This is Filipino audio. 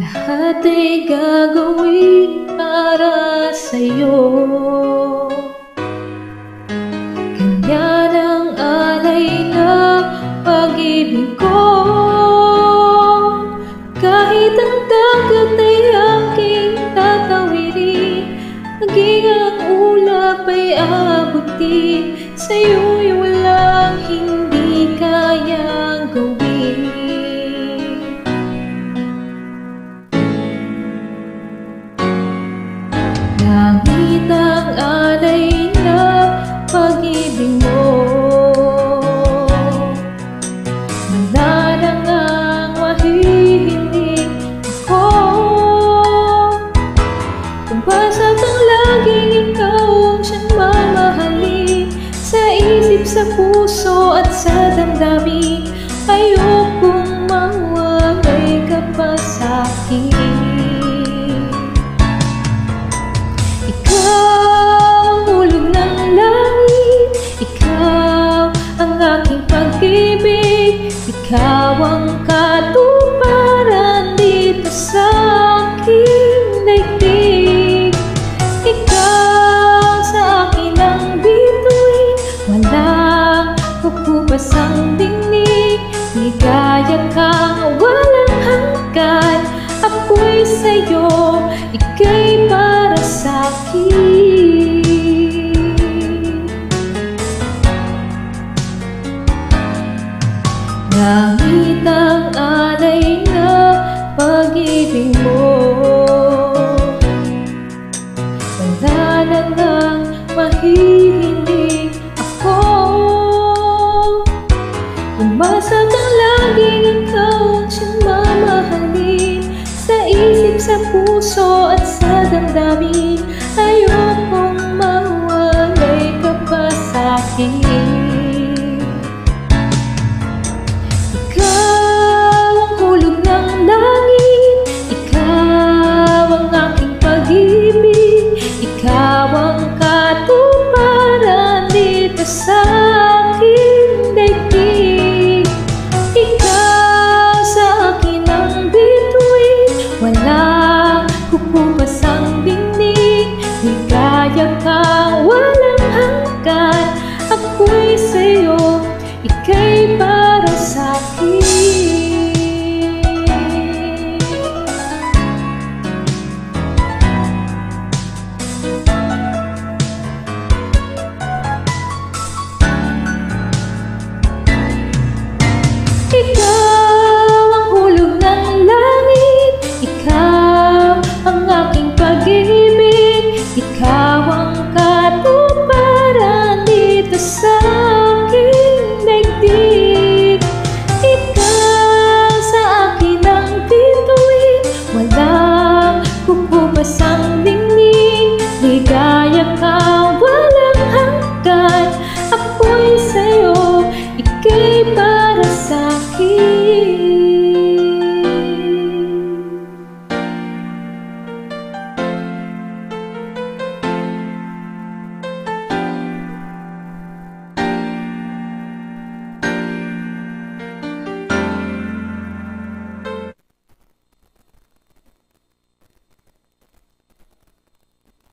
Lahat ay gagawin para sa'yo. Ganyan ang alay na pag-ibig ko. Kahit ang dagat ay aking tatawirin, maging ang ulap ay abutin, sa'yo'y walang hindi kayang gawin. Langit ang alay na pag-ibig mo. Wala na ngang mahihiling ako. Kung basta't ang laging ikaw ang siyang mamahalin, sa isip, sa puso at sa damdamin, ayokong mawalay ka pa sa'kin. Ikaw ang katuparan dito sa aking daigdig. Ikaw sa akin ang bituin, walang kukupas ang dinig. Ligaya kang walang hanggan, ako'y sa'yo, ika'y para sa'kin. Langit ang alay na pag-ibig mo. Wala na ngang mahihiling ako. Umasa't ang laging ikaw ang siyang mamahalin, sa isip, sa puso at sa damdamin,